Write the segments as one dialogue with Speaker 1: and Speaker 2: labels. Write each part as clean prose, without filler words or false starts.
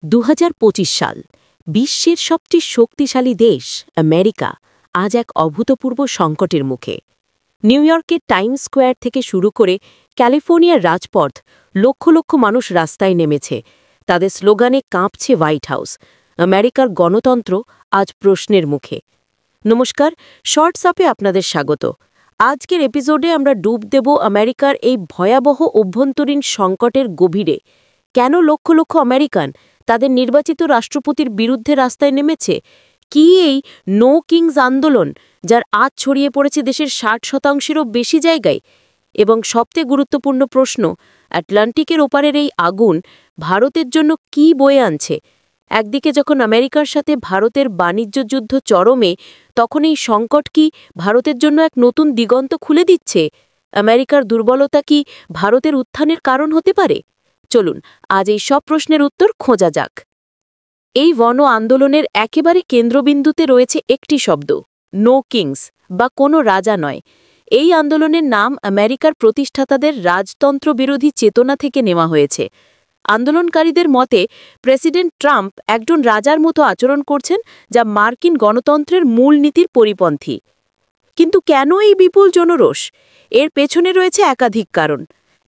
Speaker 1: ২০২৫ সাল বিশ্বের সবচেয়ে শক্তিশালী দেশ আমেরিকা আজ এক অভূতপূর্ব সংকটের মুখে। নিউ ইয়র্কের টাইমস স্কোয়ার থেকে শুরু করে ক্যালিফোর্নিয়ার রাজপথ লক্ষ লক্ষ মানুষ রাস্তায় নেমেছে। তাদের স্লোগানে কাঁপছে হোয়াইট হাউস। আমেরিকার গণতন্ত্র আজ প্রশ্নের মুখে। নমস্কার, শর্টস আপে আপনাদের স্বাগত। আজকের এপিসোডে আমরা ডুব দেব আমেরিকার এই ভয়াবহ অভ্যন্তরীণ সংকটের গভীরে। কেন লক্ষ লক্ষ আমেরিকান তাদের নির্বাচিত রাষ্ট্রপতির বিরুদ্ধে রাস্তায় নেমেছে? কি এই নো কিংস আন্দোলন, যার আজ ছড়িয়ে পড়েছে দেশের ৬০% বেশি জায়গায়? এবং সবচেয়ে গুরুত্বপূর্ণ প্রশ্ন, আটলান্টিকের ওপারের এই আগুন ভারতের জন্য কি বয়ে আনছে? একদিকে যখন আমেরিকার সাথে ভারতের বাণিজ্য যুদ্ধ চরমে, তখন এই সংকট কি ভারতের জন্য এক নতুন দিগন্ত খুলে দিচ্ছে? আমেরিকার দুর্বলতা কি ভারতের উত্থানের কারণ হতে পারে? চলুন আজ এই সব প্রশ্নের উত্তর খোঁজা যাক। এই গণ আন্দোলনের একেবারে কেন্দ্রবিন্দুতে রয়েছে একটি শব্দ, নো কিংস, বা কোনো রাজা নয়। এই আন্দোলনের নাম আমেরিকার প্রতিষ্ঠাতাদের রাজতন্ত্র বিরোধী চেতনা থেকে নেওয়া হয়েছে। আন্দোলনকারীদের মতে প্রেসিডেন্ট ট্রাম্প একজন রাজার মতো আচরণ করছেন, যা মার্কিন গণতন্ত্রের মূলনীতির পরিপন্থী। কিন্তু কেন এই বিপুল জনরোষ? এর পেছনে রয়েছে একাধিক কারণ।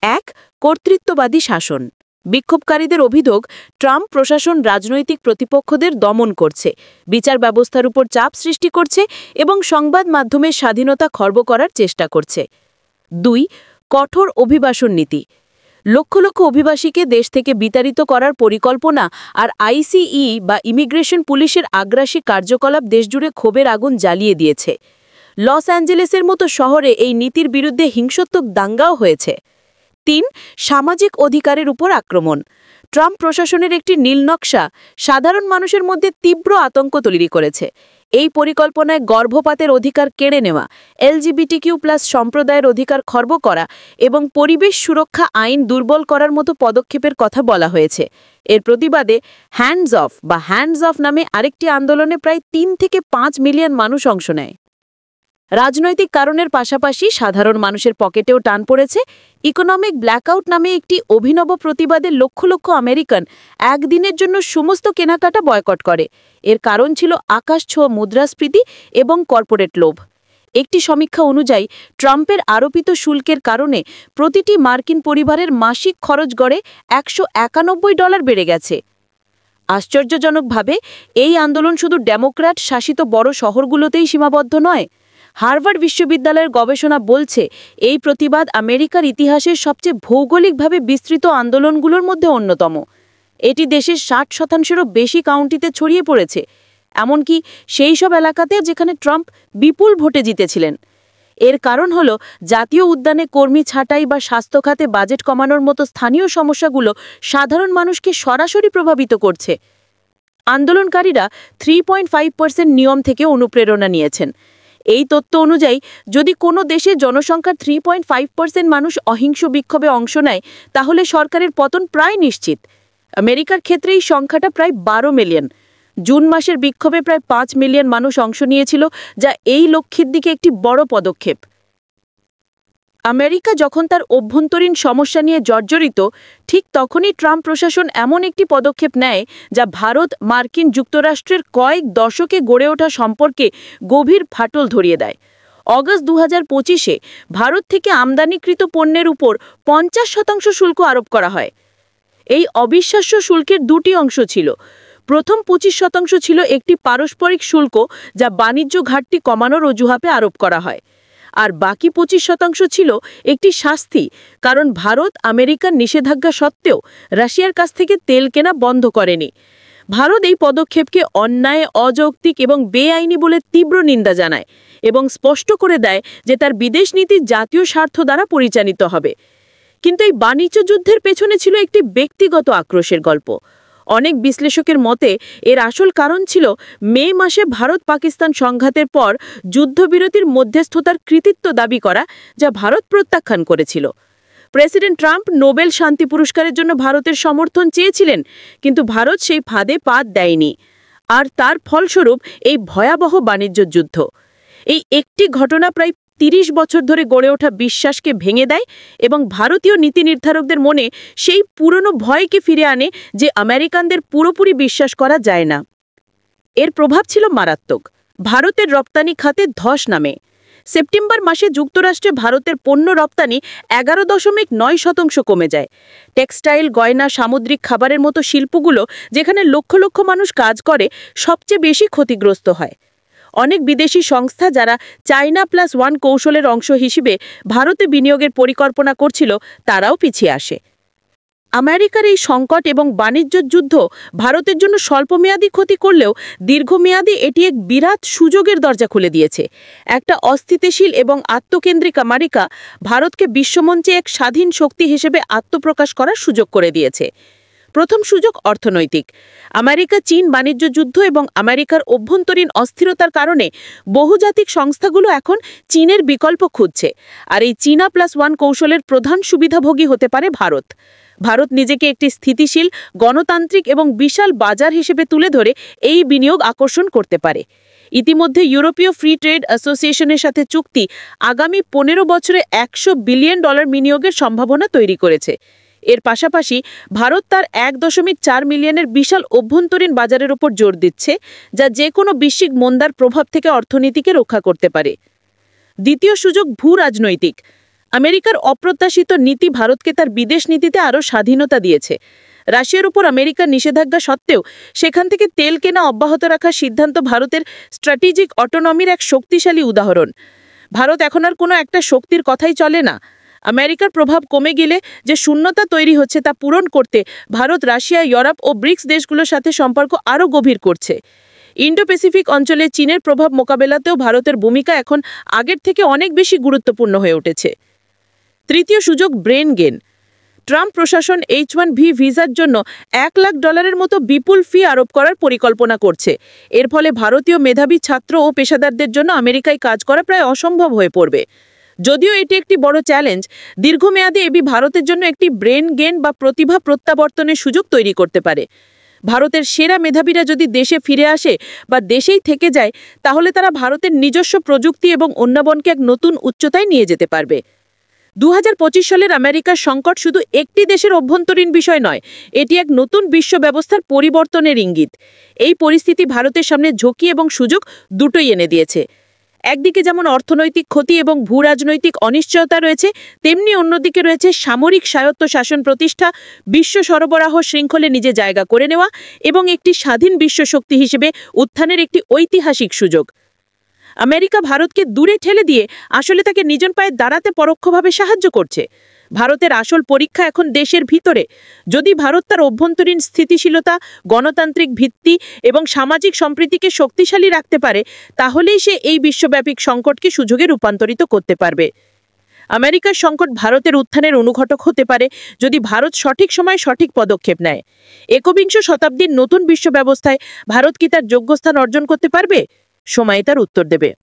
Speaker 1: ১. কর্তৃত্ববাদী শাসন। বিক্ষোভকারীদের অভিযোগ, ট্রাম্প প্রশাসন রাজনৈতিক প্রতিপক্ষদের দমন করছে, বিচার ব্যবস্থার উপর চাপ সৃষ্টি করছে এবং সংবাদ মাধ্যমের স্বাধীনতা খর্ব করার চেষ্টা করছে। ২. কঠোর অভিবাসন নীতি। লক্ষ লক্ষ অভিবাসীকে দেশ থেকে বিতাড়িত করার পরিকল্পনা আর আইসিই বা ইমিগ্রেশন পুলিশের আগ্রাসী কার্যকলাপ দেশজুড়ে ক্ষোভের আগুন জ্বালিয়ে দিয়েছে। লস অ্যাঞ্জেলেসের মতো শহরে এই নীতির বিরুদ্ধে হিংসাত্মক দাঙ্গাও হয়েছে। ৩. সামাজিক অধিকারের উপর আক্রমণ। ট্রাম্প প্রশাসনের একটি নীলনকশা সাধারণ মানুষের মধ্যে তীব্র আতঙ্ক তৈরি করেছে। এই পরিকল্পনায় গর্ভপাতের অধিকার কেড়ে নেওয়া, LGBTQ+ সম্প্রদায়ের অধিকার খর্ব করা এবং পরিবেশ সুরক্ষা আইন দুর্বল করার মতো পদক্ষেপের কথা বলা হয়েছে। এর প্রতিবাদে হ্যান্ডস অফ নামে আরেকটি আন্দোলনে প্রায় ৩ থেকে ৫ মিলিয়ন মানুষ অংশ নেয়। রাজনৈতিক কারণের পাশাপাশি সাধারণ মানুষের পকেটেও টান পড়েছে। ইকোনমিক ব্ল্যাকআউট নামে একটি অভিনব প্রতিবাদে লক্ষ লক্ষ আমেরিকান একদিনের জন্য সমস্ত কেনাকাটা বয়কট করে। এর কারণ ছিল আকাশছোঁয়া মুদ্রাস্ফীতি এবং কর্পোরেট লোভ। একটি সমীক্ষা অনুযায়ী ট্রাম্পের আরোপিত শুল্কের কারণে প্রতিটি মার্কিন পরিবারের মাসিক খরচ গড়ে $১৯১ বেড়ে গেছে। আশ্চর্যজনকভাবে এই আন্দোলন শুধু ডেমোক্র্যাট শাসিত বড় শহরগুলোতেই সীমাবদ্ধ নয়। হার্ভার্ড বিশ্ববিদ্যালয়ের গবেষণা বলছে, এই প্রতিবাদ আমেরিকার ইতিহাসের সবচেয়ে ভৌগোলিকভাবে বিস্তৃত আন্দোলনগুলোর মধ্যে অন্যতম। এটি দেশের ৬০%-এরও বেশি কাউন্টিতে ছড়িয়ে পড়েছে, এমনকি সেই সব এলাকাতে যেখানে ট্রাম্প বিপুল ভোটে জিতেছিলেন। এর কারণ হল জাতীয় উদ্যানে কর্মী ছাঁটাই বা স্বাস্থ্য খাতে বাজেট কমানোর মতো স্থানীয় সমস্যাগুলো সাধারণ মানুষকে সরাসরি প্রভাবিত করছে। আন্দোলনকারীরা 3.5% নিয়ম থেকে অনুপ্রেরণা নিয়েছেন। এই তথ্য অনুযায়ী যদি কোনো দেশে জনসংখ্যার 3.5% মানুষ অহিংস বিক্ষোভে অংশ নেয়, তাহলে সরকারের পতন প্রায় নিশ্চিত। আমেরিকার ক্ষেত্রে এই সংখ্যাটা প্রায় 12 মিলিয়ন। জুন মাসের বিক্ষোভে প্রায় 5 মিলিয়ন মানুষ অংশ নিয়েছিল, যা এই লক্ষ্যের দিকে একটি বড় পদক্ষেপ। আমেরিকা যখন তার অভ্যন্তরীণ সমস্যা নিয়ে জর্জরিত, ঠিক তখনই ট্রাম্প প্রশাসন এমন একটি পদক্ষেপ নেয় যা ভারত মার্কিন যুক্তরাষ্ট্রের কয়েক দশকে গড়ে ওঠা সম্পর্কে গভীর ফাটল ধরিয়ে দেয়। অগস্ট 2025-এ ভারত থেকে আমদানিকৃত পণ্যের উপর 50% শুল্ক আরোপ করা হয়। এই অবিশ্বাস্য শুল্কের দুটি অংশ ছিল। প্রথম 25% ছিল একটি পারস্পরিক শুল্ক, যা বাণিজ্য ঘাটতি কমানোর অজুহাতে আরোপ করা হয়। আর বাকি 25% ছিল একটি শাস্তি, কারণ ভারত আমেরিকার নিষেধাজ্ঞা সত্ত্বেও রাশিয়ার কাছ থেকে তেল কেনা বন্ধ করেনি। ভারত এই পদক্ষেপকে অন্যায়, অযৌক্তিক এবং বেআইনি বলে তীব্র নিন্দা জানায় এবং স্পষ্ট করে দেয় যে তার বিদেশ নীতি জাতীয় স্বার্থ দ্বারা পরিচালিত হবে। কিন্তু এই বাণিজ্য যুদ্ধের পেছনে ছিল একটি ব্যক্তিগত আক্রোশের গল্প। অনেক বিশ্লেষকের মতে এর আসল কারণ ছিল মে মাসে ভারত-পাকিস্তান সংঘাতের পর যুদ্ধবিরতির মধ্যস্থতার কৃতিত্ব দাবি করা, যা ভারত প্রত্যাখ্যান করেছিল। প্রেসিডেন্ট ট্রাম্প নোবেল শান্তি পুরস্কারের জন্য ভারতের সমর্থন চেয়েছিলেন, কিন্তু ভারত সেই ফাঁদে পা দেয়নি। আর তার ফলস্বরূপ এই ভয়াবহ বাণিজ্য যুদ্ধ। এই একটি ঘটনা প্রায় 30 বছর ধরে গড়ে ওঠা বিশ্বাসকে ভেঙে দেয় এবং ভারতীয় নীতি নির্ধারকদের মনে সেই পুরনো ভয়কে ফিরে আনে যে আমেরিকানদের পুরোপুরি বিশ্বাস করা যায় না। এর প্রভাব ছিল মারাত্মক। ভারতের রপ্তানি খাতে ধস নামে। সেপ্টেম্বর মাসে যুক্তরাষ্ট্রে ভারতের পণ্য রপ্তানি 11.9% কমে যায়। টেক্সটাইল, গয়না, সামুদ্রিক খাবারের মতো শিল্পগুলো, যেখানে লক্ষ লক্ষ মানুষ কাজ করে, সবচেয়ে বেশি ক্ষতিগ্রস্ত হয়। অনেক বিদেশি সংস্থা যারা চায়না+1 কৌশলের অংশ হিসেবে ভারতে বিনিয়োগের পরিকল্পনা করছিল, তারাও পিছিয়ে আসে। আমেরিকার এই সংকট এবং বাণিজ্য যুদ্ধ ভারতের জন্য স্বল্পমেয়াদী ক্ষতি করলেও দীর্ঘমেয়াদী এটি এক বিরাট সুযোগের দরজা খুলে দিয়েছে। একটা অস্থিতিশীল এবং আত্মকেন্দ্রিক আমেরিকা ভারতকে বিশ্বমঞ্চে এক স্বাধীন শক্তি হিসেবে আত্মপ্রকাশ করার সুযোগ করে দিয়েছে। প্রথম সুযোগ অর্থনৈতিক। আমেরিকা চীন বাণিজ্য যুদ্ধ এবং আমেরিকার অভ্যন্তরীণ অস্থিরতার কারণে বহুজাতিক সংস্থাগুলো এখন চীনের বিকল্প খুঁজছে। আর এই চীনা+1 কৌশলের প্রধান সুবিধাভোগী হতে পারে ভারত। ভারত নিজেকে একটি স্থিতিশীল, গণতান্ত্রিক এবং বিশাল বাজার হিসেবে তুলে ধরে এই বিনিয়োগ আকর্ষণ করতে পারে। ইতিমধ্যে ইউরোপীয় ফ্রি ট্রেড অ্যাসোসিয়েশনের সাথে চুক্তি আগামী 15 বছরে $100 বিলিয়ন বিনিয়োগের সম্ভাবনা তৈরি করেছে। এর পাশাপাশি ভারত তার 1.4 মিলিয়নের বিশাল অভ্যন্তরীণ বাজারের উপর জোর দিচ্ছে, যা যে কোনো বৈশ্বিক মন্দার প্রভাব থেকে অর্থনীতিকে রক্ষা করতে পারে। দ্বিতীয় সুযোগ ভূ-রাজনৈতিক। আমেরিকার অপ্রত্যাশিত নীতি ভারতকে তার বিদেশ নীতিতে আরও স্বাধীনতা দিয়েছে। রাশিয়ার উপর আমেরিকার নিষেধাজ্ঞা সত্ত্বেও সেখান থেকে তেল কেনা অব্যাহত রাখার সিদ্ধান্ত ভারতের স্ট্র্যাটেজিক অটোনমির এক শক্তিশালী উদাহরণ। ভারত এখন আর কোনো একটা শক্তির কথাই চলে না। আমেরিকার প্রভাব কমে গেলে যে শূন্যতা তৈরি হচ্ছে তা পূরণ করতে ভারত রাশিয়া, ইউরোপ ও ব্রিক্স দেশগুলোর সাথে সম্পর্ক আরও গভীর করছে। ইন্ডো প্যাসিফিক অঞ্চলে চীনের প্রভাব মোকাবেলাতেও ভারতের ভূমিকা এখন আগের থেকে অনেক বেশি গুরুত্বপূর্ণ হয়ে উঠেছে। তৃতীয় সুযোগ ব্রেন গেন। ট্রাম্প প্রশাসন H-1B ভিসার জন্য $1 লাখ মতো বিপুল ফি আরোপ করার পরিকল্পনা করছে। এর ফলে ভারতীয় মেধাবী ছাত্র ও পেশাদারদের জন্য আমেরিকায় কাজ করা প্রায় অসম্ভব হয়ে পড়বে। যদিও এটি একটি বড় চ্যালেঞ্জ, দীর্ঘমেয়াদে এটি ভারতের জন্য একটি ব্রেন গেন বা প্রতিভা প্রত্যাবর্তনের সুযোগ তৈরি করতে পারে। ভারতের সেরা মেধাবীরা যদি দেশে ফিরে আসে বা দেশেই থেকে যায়, তাহলে তারা ভারতের নিজস্ব প্রযুক্তি এবং উন্নয়নকে এক নতুন উচ্চতায় নিয়ে যেতে পারবে। 2025 সালের আমেরিকার সংকট শুধু একটি দেশের অভ্যন্তরীণ বিষয় নয়, এটি এক নতুন বিশ্ব ব্যবস্থার পরিবর্তনের ইঙ্গিত। এই পরিস্থিতি ভারতের সামনে ঝুঁকি এবং সুযোগ দুটোই এনে দিয়েছে। একদিকে যেমন অর্থনৈতিক ক্ষতি এবং ভূ-রাজনৈতিক অনিশ্চয়তা রয়েছে, তেমনি অন্যদিকে রয়েছে সামরিক স্বায়ত্তশাসন প্রতিষ্ঠা, বিশ্ব সরবরাহ শৃঙ্খলে নিজে জায়গা করে নেওয়া এবং একটি স্বাধীন বিশ্বশক্তি হিসেবে উত্থানের একটি ঐতিহাসিক সুযোগ। আমেরিকা ভারতকে দূরে ঠেলে দিয়ে আসলে তাকে নিজের পায়ে দাঁড়াতে পরোক্ষভাবে সাহায্য করছে। ভারতের আসল পরীক্ষা এখন দেশের ভিতরে। যদি ভারত তার অভ্যন্তরীণ স্থিতিশীলতা, গণতান্ত্রিক ভিত্তি এবং সামাজিক সম্প্রীতিকে শক্তিশালী রাখতে পারে, তাহলেই সে এই বিশ্বব্যাপী সংকটকে সুযোগে রূপান্তরিত করতে পারবে। আমেরিকার সংকট ভারতের উত্থানের অনুঘটক হতে পারে যদি ভারত সঠিক সময়ে সঠিক পদক্ষেপ নেয়। একবিংশ শতাব্দীর নতুন বিশ্ব ব্যবস্থায় ভারত কি তার যোগ্য স্থান অর্জন করতে পারবে? সময় তার উত্তর দেবে।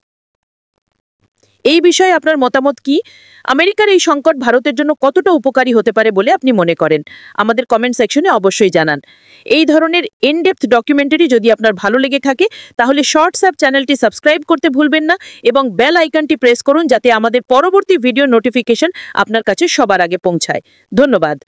Speaker 1: এই বিষয়ে আপনার মতামত কি? আমেরিকার এই সংকট ভারতের জন্য কতটা উপকারী হতে পারে বলে আপনি মনে করেন? আমাদের কমেন্ট সেকশনে অবশ্যই জানান। এই ধরনের ইনডেপথ ডকুমেন্টারি যদি আপনার ভালো লেগে থাকে, তাহলে শর্টস অ্যাপ চ্যানেলটি সাবস্ক্রাইব করতে ভুলবেন না এবং বেল আইকনটি প্রেস করুন, যাতে আমাদের পরবর্তী ভিডিও নোটিফিকেশন আপনার কাছে সবার আগে পৌঁছায়। ধন্যবাদ।